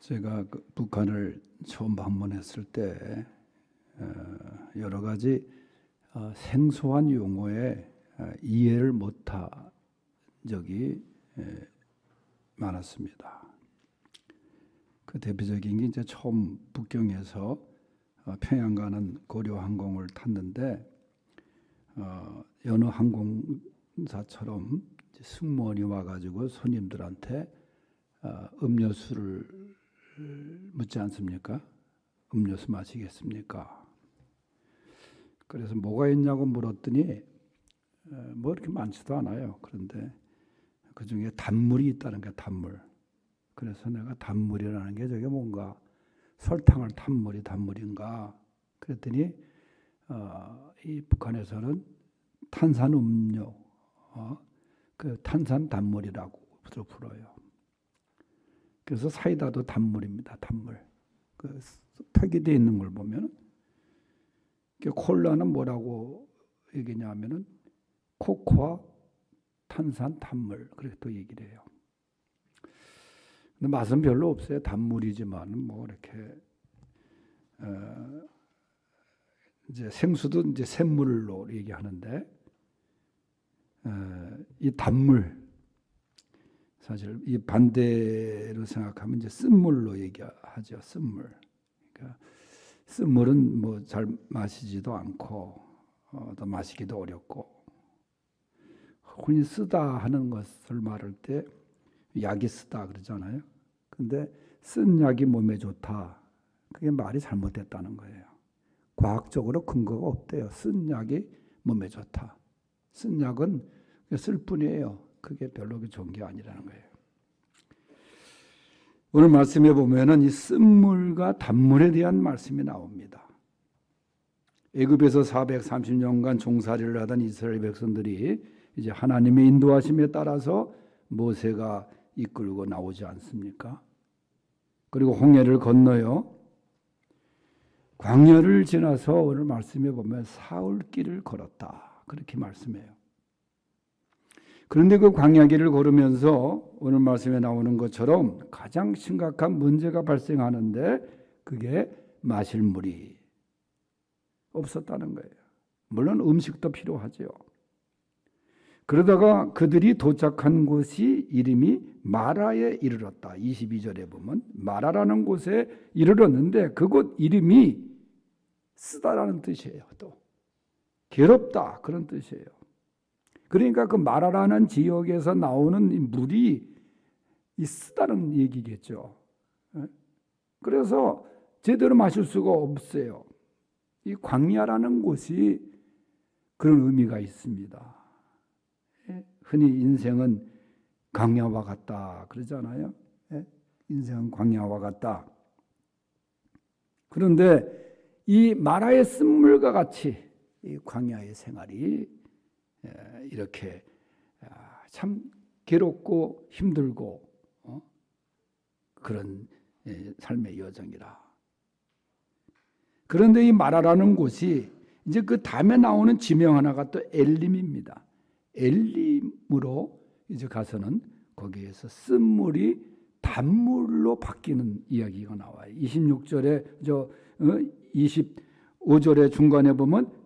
제가 북한을 처음 방문했을 때 여러 가지 생소한 용어에 이해를 못한 적이 많았습니다. 그 대표적인 게 이제 처음 북경에서 평양 가는 고려 항공을 탔는데 여느 항공사처럼 승무원이 와가지고 손님들한테 음료수를 묻지 않습니까? 음료수 마시겠습니까? 그래서 뭐가 있냐고 물었더니 뭐 이렇게 많지도 않아요. 그런데 그 중에 단물이 있다는 게 단물. 그래서 내가 단물이라는 게 저게 뭔가 설탕을 단물인가? 그랬더니 이 북한에서는 탄산음료, 그 탄산 단물이라고 불어요. 그래서 사이다도 단물입니다. 단물. 그 표기되어 있는 걸 보면 콜라는 뭐라고 얘기냐면은 코코아 탄산 단물 그렇게 또 얘기를 해요. 근데 맛은 별로 없어요. 단물이지만 뭐 이렇게 이제 생수도 이제 샘물로 얘기하는데 이 단물 사실 이 반대로 생각하면 이제 쓴물로 얘기하죠. 쓴물. 그러니까 쓴물은 뭐 잘 마시지도 않고 또 마시기도 어렵고 흔히 쓰다 하는 것을 말할 때 약이 쓰다 그러잖아요. 근데 쓴 약이 몸에 좋다. 그게 말이 잘못됐다는 거예요. 과학적으로 근거가 없대요. 쓴 약이 몸에 좋다. 쓴 약은 쓸 뿐이에요. 그게 별로 좋은 게 아니라는 거예요. 오늘 말씀에 보면은 이 쓴물과 단물에 대한 말씀이 나옵니다. 애굽에서 430년간 종살이를 하던 이스라엘 백성들이 이제 하나님의 인도하심에 따라서 모세가 이끌고 나오지 않습니까? 그리고 홍해를 건너요. 광야를 지나서 오늘 말씀에 보면 사흘길을 걸었다. 그렇게 말씀해요. 그런데 그 광야길을 걸으면서 오늘 말씀에 나오는 것처럼 가장 심각한 문제가 발생하는데 그게 마실 물이 없었다는 거예요. 물론 음식도 필요하죠. 그러다가 그들이 도착한 곳이 이름이 마라에 이르렀다. 22절에 보면 마라라는 곳에 이르렀는데 그곳 이름이 쓰다라는 뜻이에요. 또 괴롭다 그런 뜻이에요. 그러니까 그 마라라는 지역에서 나오는 이 물이 이 쓰다는 얘기겠죠. 그래서 제대로 마실 수가 없어요. 이 광야라는 곳이 그런 의미가 있습니다. 흔히 인생은 광야와 같다 그러잖아요. 인생은 광야와 같다. 그런데 이 마라의 쓴물과 같이 이 광야의 생활이 이렇게 참 괴롭고 힘들고 그런 삶의 여정이라. 그런데 이 마라라는 곳이 이제 그 다음에 나오는 지명 하나가 또 엘림입니다. 엘림으로 이제 가서는 거기에서 쓴물이 단물로 바뀌는 이야기가 나와요. 26절에 25절의 중간에 보면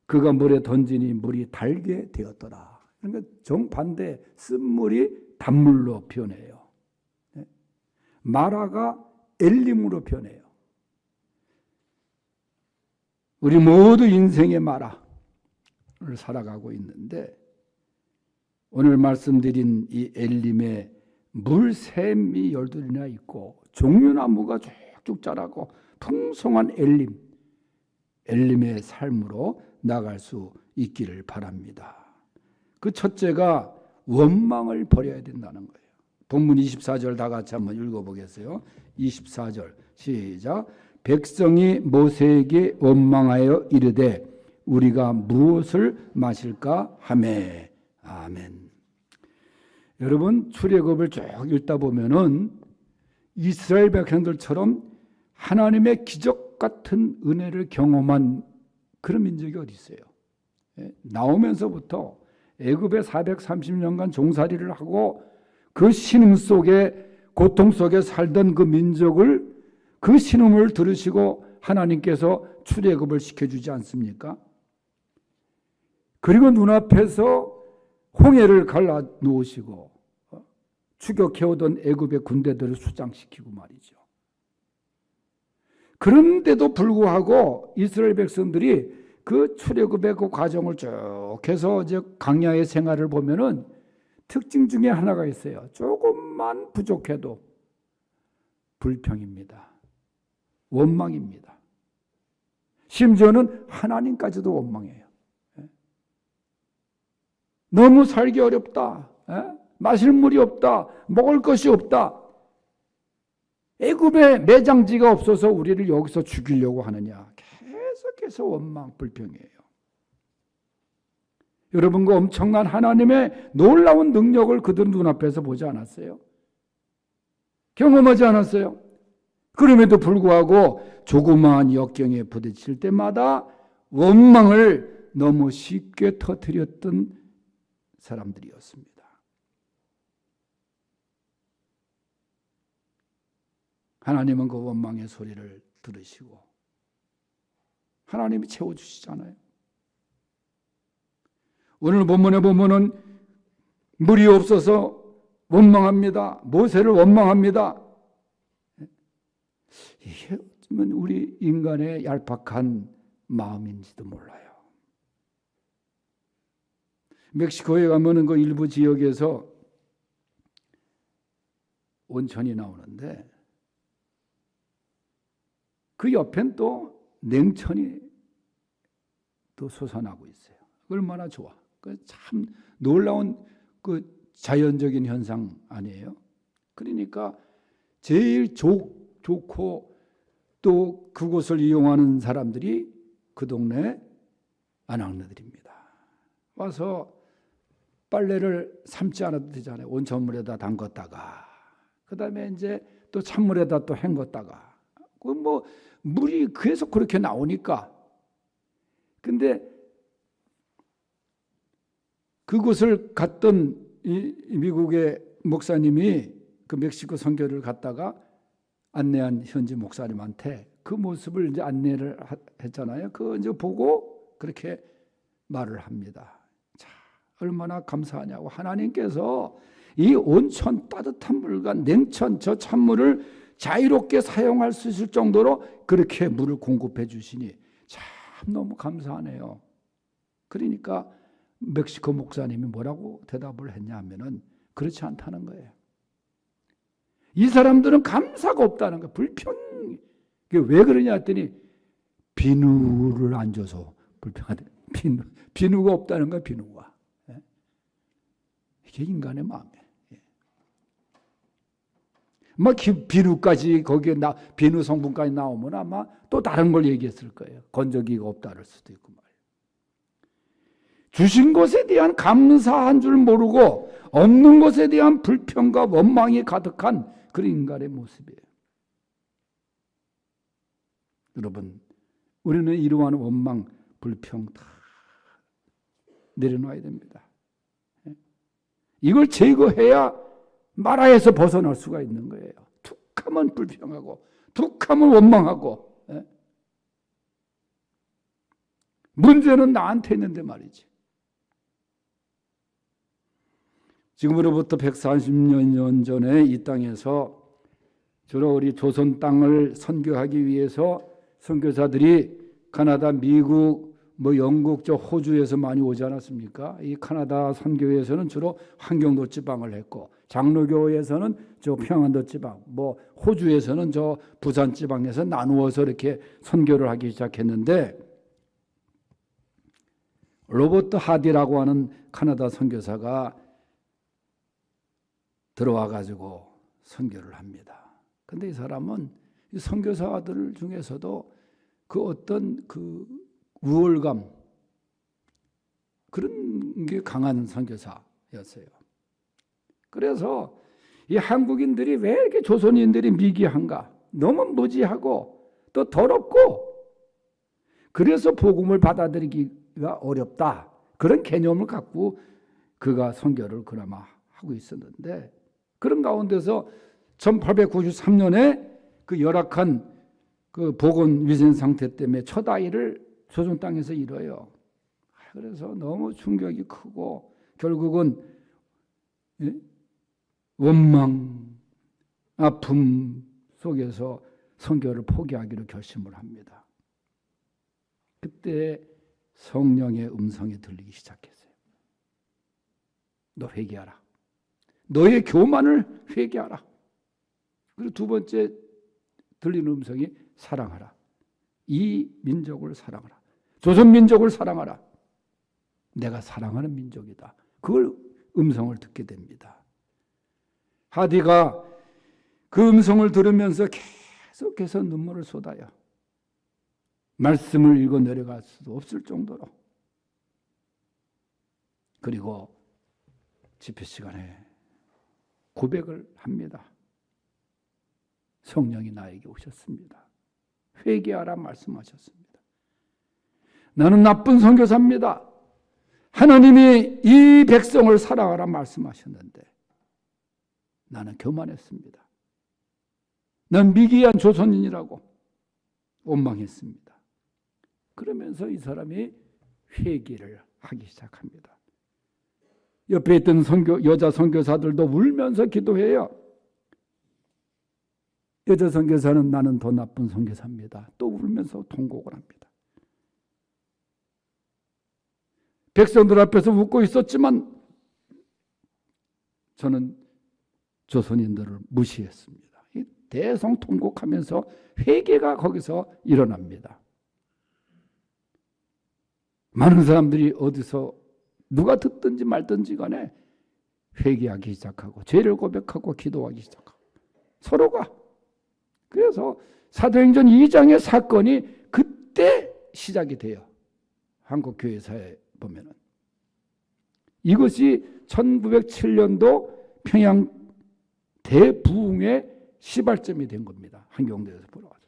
그가 물에 던지니 물이 달게 되었더라. 그러니까 정반대 쓴물이 단물로 변해요. 마라가 엘림으로 변해요. 우리 모두 인생의 마라를 살아가고 있는데 오늘 말씀드린 이 엘림에 물샘이 12이나 있고 종려나무가 쭉쭉 자라고 풍성한 엘림의 삶으로 나갈 수 있기를 바랍니다. 그 첫째가 원망을 버려야 된다는 거예요. 본문 24절 다 같이 한번 읽어보겠어요. 24절 시작. 백성이 모세에게 원망하여 이르되 우리가 무엇을 마실까 하매. 아멘. 여러분 출애굽을 쭉 읽다 보면은 이스라엘 백성들처럼 하나님의 기적 같은 은혜를 경험한 그런 민족이 어디 있어요? 나오면서부터 애굽에 430년간 종살이를 하고 그 신음 속에 고통 속에 살던 그 민족을 그 신음을 들으시고 하나님께서 출애굽을 시켜주지 않습니까? 그리고 눈앞에서 홍해를 갈라 놓으시고 추격해오던 애굽의 군대들을 수장시키고 말이죠. 그런데도 불구하고 이스라엘 백성들이 그 출애굽의 그 과정을 쭉 해서 이제 광야의 생활을 보면은 특징 중에 하나가 있어요. 조금만 부족해도 불평입니다. 원망입니다. 심지어는 하나님까지도 원망해요. 너무 살기 어렵다. 마실 물이 없다. 먹을 것이 없다. 애굽에 매장지가 없어서 우리를 여기서 죽이려고 하느냐. 계속해서 원망, 불평이에요. 여러분, 그 엄청난 하나님의 놀라운 능력을 그들 눈앞에서 보지 않았어요? 경험하지 않았어요? 그럼에도 불구하고 조그마한 역경에 부딪힐 때마다 원망을 너무 쉽게 터뜨렸던 사람들이었습니다. 하나님은 그 원망의 소리를 들으시고 하나님이 채워주시잖아요. 오늘 본문에 보면은 물이 없어서 원망합니다. 모세를 원망합니다. 이게 어쩌면 우리 인간의 얄팍한 마음인지도 몰라요. 멕시코에 가면은 그 일부 지역에서 온천이 나오는데 그 옆엔 또 냉천이 또 솟아나고 있어요. 얼마나 좋아. 그 참 놀라운 그 자연적인 현상 아니에요? 그러니까 제일 좋고 또 그곳을 이용하는 사람들이 그 동네 아낙네들입니다. 와서 빨래를 삶지 않아도 되잖아요. 온천물에다 담갔다가 그다음에 이제 또 찬물에다 또 헹궜다가 그 뭐 물이 계속 그렇게 나오니까. 근데 그곳을 갔던 이 미국의 목사님이 그 멕시코 선교를 갔다가 안내한 현지 목사님한테 그 모습을 이제 안내를 했잖아요. 그거 이제 보고 그렇게 말을 합니다. 자, 얼마나 감사하냐고. 하나님께서 이 온천 따뜻한 물과 냉천 저 찬물을 자유롭게 사용할 수 있을 정도로 그렇게 물을 공급해 주시니 참 너무 감사하네요. 그러니까 멕시코 목사님이 뭐라고 대답을 했냐 하면은 그렇지 않다는 거예요. 이 사람들은 감사가 없다는 거예요. 불평. 왜 그러냐 했더니 비누를 안 줘서 불평하대. 비누가 없다는 거야, 비누가. 이게 인간의 마음이에요. 막 비누까지 거기에 비누 성분까지 나오면 아마 또 다른 걸 얘기했을 거예요. 건조기가 없다를 수도 있고 말이에요. 주신 것에 대한 감사한 줄 모르고 없는 것에 대한 불평과 원망이 가득한 그런 인간의 모습이에요. 여러분, 우리는 이러한 원망, 불평 다 내려놔야 됩니다. 이걸 제거해야 마라에서 벗어날 수가 있는 거예요. 툭하면 불평하고 툭하면 원망하고. 문제는 나한테 있는데 말이지. 지금으로부터 140년 전에 이 땅에서 주로 우리 조선 땅을 선교하기 위해서 선교사들이 카나다, 미국, 영국, 호주에서 많이 오지 않았습니까? 이 카나다 선교회에서는 주로 환경도 지방을 했고, 장로교에서는 저 평안도 지방, 호주에서는 저 부산 지방에서 나누어서 이렇게 선교를 하기 시작했는데, 로버트 하디라고 하는 카나다 선교사가 들어와 가지고 선교를 합니다. 근데 이 사람은 이 선교사들 중에서도 그 어떤 그 우월감 그런 게 강한 선교사였어요. 그래서 이 한국인들이 왜 이렇게 조선인들이 미개한가? 너무 무지하고 또 더럽고 그래서 복음을 받아들이기가 어렵다. 그런 개념을 갖고 그가 선교를 그나마 하고 있었는데 그런 가운데서 1893년에 그 열악한 그 보건 위생 상태 때문에 첫 아이를 조선 땅에서 잃어요. 그래서 너무 충격이 크고 결국은 원망, 아픔 속에서 선교를 포기하기로 결심을 합니다. 그때 성령의 음성이 들리기 시작했어요. 너 회개하라. 너의 교만을 회개하라. 그리고 두 번째 들리는 음성이 사랑하라. 이 민족을 사랑하라. 조선 민족을 사랑하라. 내가 사랑하는 민족이다. 그걸 음성을 듣게 됩니다. 하디가 그 음성을 들으면서 계속해서 눈물을 쏟아요. 말씀을 읽어 내려갈 수도 없을 정도로. 그리고 집회 시간에 고백을 합니다. 성령이 나에게 오셨습니다. 회개하라 말씀하셨습니다. 나는 나쁜 선교사입니다. 하나님이 이 백성을 사랑하라 말씀하셨는데 나는 교만했습니다. 난 미개한 조선인이라고 원망했습니다. 그러면서 이 사람이 회개를 하기 시작합니다. 옆에 있던 여자 선교사들도 울면서 기도해요. 여자 선교사는 나는 더 나쁜 선교사입니다. 또 울면서 통곡을 합니다. 백성들 앞에서 웃고 있었지만 저는 조선인들을 무시했습니다. 대성통곡하면서 회개가 거기서 일어납니다. 많은 사람들이 어디서 누가 듣든지 말든지 간에 회개하기 시작하고 죄를 고백하고 기도하기 시작하고 서로가. 그래서 사도행전 2장의 사건이 그때 시작이 돼요. 한국 교회사에 보면은. 이것이 1907년도 평양 대부흥의 시발점이 된 겁니다. 한경대에서 보러 가서.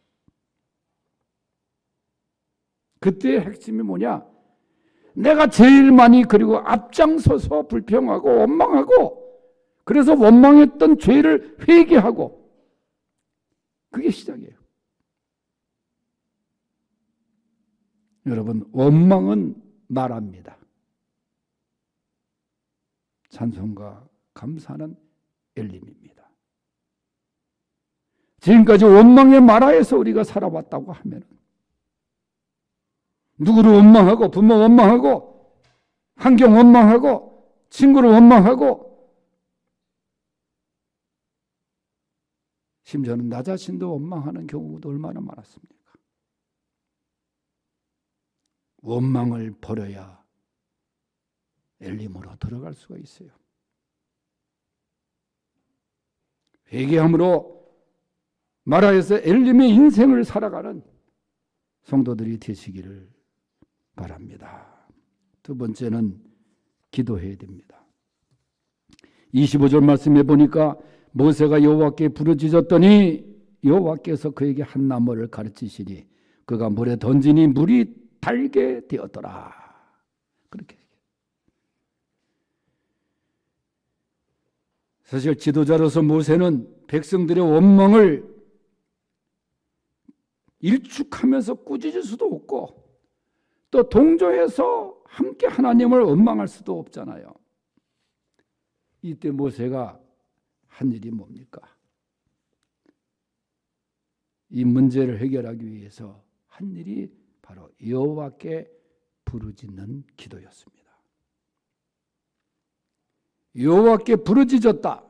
그때의 핵심이 뭐냐? 내가 제일 많이 그리고 앞장서서 불평하고 원망하고 그래서 원망했던 죄를 회개하고 그게 시작이에요. 여러분, 원망은 말합니다. 찬송과 감사는 엘림입니다. 지금까지 원망의 마라에서 우리가 살아왔다고 하면 누구를 원망하고 부모 원망하고 환경 원망하고 친구를 원망하고 심지어는 나 자신도 원망하는 경우도 얼마나 많았습니까? 원망을 버려야 엘림으로 들어갈 수가 있어요. 회개함으로 마라에서 엘림의 인생을 살아가는 성도들이 되시기를 바랍니다. 두 번째는 기도해야 됩니다. 25절 말씀에 보니까 모세가 여호와께 부르짖었더니 여호와께서 그에게 한 나무를 가르치시니 그가 물에 던지니 물이 달게 되었더라. 그렇게. 사실 지도자로서 모세는 백성들의 원망을 일축하면서 꾸짖을 수도 없고 또 동조해서 함께 하나님을 원망할 수도 없잖아요. 이때 모세가 한 일이 뭡니까? 이 문제를 해결하기 위해서 한 일이 바로 여호와께 부르짖는 기도였습니다. 여호와께 부르짖었다.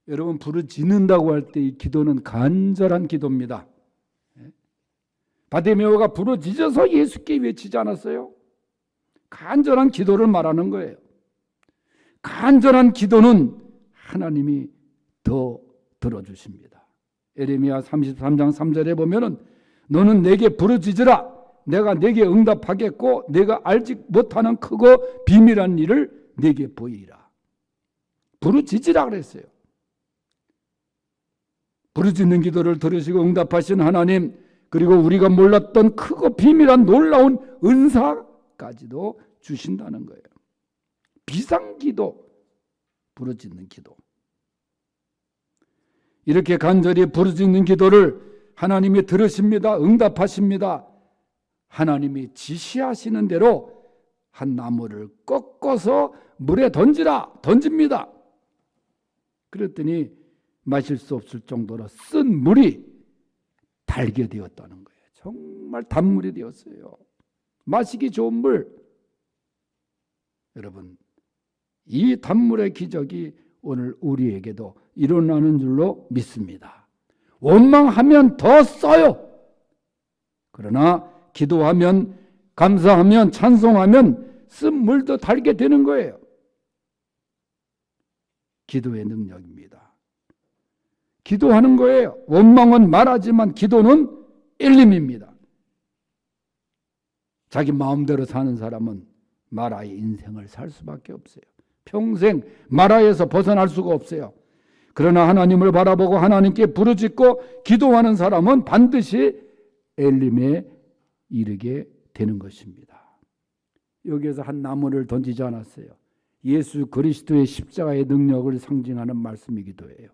여러분, 부르짖는다고 할 때 이 기도는 간절한 기도입니다. 바디메오가 부르짖어서 예수께 외치지 않았어요? 간절한 기도를 말하는 거예요. 간절한 기도는 하나님이 더 들어주십니다. 예레미야 33장 3절에 보면은 너는 내게 부르짖으라. 내가 내게 응답하겠고 내가 알지 못하는 크고 비밀한 일을 내게 보이리라. 부르짖으라 그랬어요. 부르짖는 기도를 들으시고 응답하신 하나님, 그리고 우리가 몰랐던 크고 비밀한 놀라운 은사까지도 주신다는 거예요. 비상기도, 부르짖는 기도. 이렇게 간절히 부르짖는 기도를 하나님이 들으십니다. 응답하십니다. 하나님이 지시하시는 대로 한 나무를 꺾어서 물에 던집니다. 그랬더니 마실 수 없을 정도로 쓴 물이 달게 되었다는 거예요. 정말 단물이 되었어요. 마시기 좋은 물. 여러분, 이 단물의 기적이 오늘 우리에게도 일어나는 줄로 믿습니다. 원망하면 더 써요. 그러나 기도하면, 감사하면, 찬송하면 쓴 물도 달게 되는 거예요. 기도의 능력입니다. 기도하는 거예요. 원망은 말하지만 기도는 엘림입니다. 자기 마음대로 사는 사람은 마라의 인생을 살 수밖에 없어요. 평생 마라에서 벗어날 수가 없어요. 그러나 하나님을 바라보고 하나님께 부르짖고 기도하는 사람은 반드시 엘림에 이르게 되는 것입니다. 여기에서 한 나무를 던지지 않았어요. 예수 그리스도의 십자가의 능력을 상징하는 말씀이기도 해요.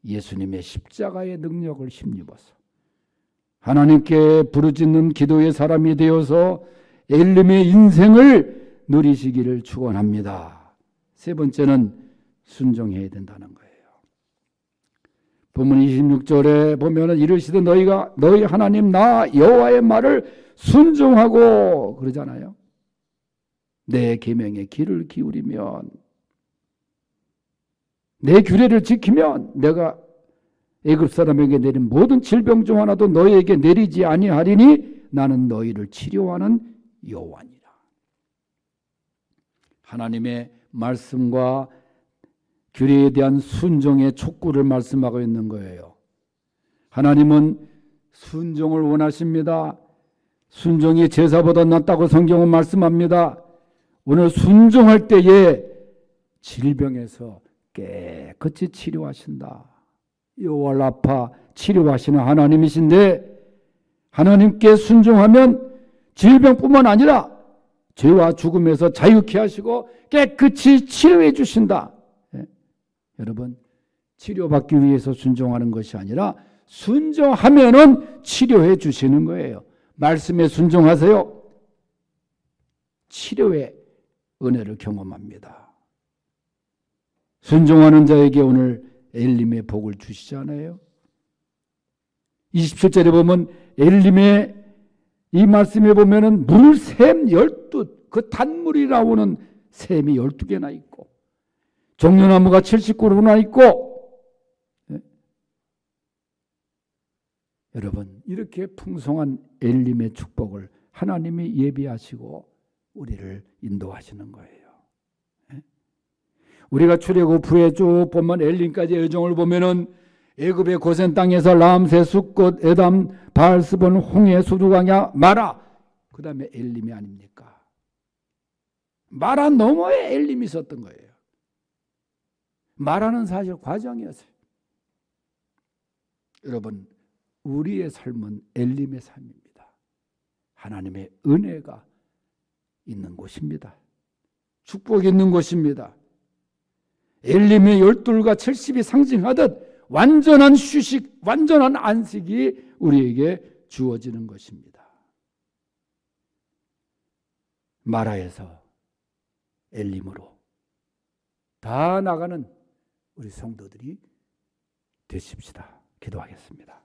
예수님의 십자가의 능력을 힘입어서 하나님께 부르짖는 기도의 사람이 되어서 엘림의 인생을 누리시기를 축원합니다. 세 번째는 순종해야 된다는 거예요. 본문 26절에 보면은 이르시되 너희가 너희 하나님 나 여호와의 말을 순종하고 그러잖아요. 내 계명에 귀를 기울이면, 내 규례를 지키면 내가 애굽 사람에게 내린 모든 질병 중 하나도 너희에게 내리지 아니하리니 나는 너희를 치료하는 여호와니라. 하나님의 말씀과 규례에 대한 순종의 촉구를 말씀하고 있는 거예요. 하나님은 순종을 원하십니다. 순종이 제사보다 낫다고 성경은 말씀합니다. 오늘 순종할 때에 질병에서 깨끗이 치료하신다. 여호와 라파 치료하시는 하나님이신데 하나님께 순종하면 질병뿐만 아니라 죄와 죽음에서 자유케 하시고 깨끗이 치료해 주신다. 여러분, 치료받기 위해서 순종하는 것이 아니라 순종하면은 치료해 주시는 거예요. 말씀에 순종하세요. 치료의 은혜를 경험합니다. 순종하는 자에게 오늘 엘림의 복을 주시잖아요. 27절에 보면 엘림의 이 말씀에 보면은 물샘 12, 그 단물이 나오는 샘이 12개나 있고 종려나무가 70그루나 있고, 여러분 이렇게 풍성한 엘림의 축복을 하나님이 예비하시고 우리를 인도하시는 거예요. 우리가 출애굽 후에 쭉 보면 엘림까지의 여정을 보면은 애굽의 고센 땅에서 람세, 숫꽃, 에담, 바알스본, 홍해, 수두강야, 마라, 그 다음에 엘림이 아닙니까? 마라 너머에 엘림이 있었던 거예요. 마라는 사실 과정이었어요. 여러분, 우리의 삶은 엘림의 삶입니다. 하나님의 은혜가 있는 곳입니다. 축복이 있는 곳입니다. 엘림의 12과 70이 상징하듯 완전한 휴식, 완전한 안식이 우리에게 주어지는 것입니다. 마라에서 엘림으로 다 나가는 우리 성도들이 되십시다. 기도하겠습니다.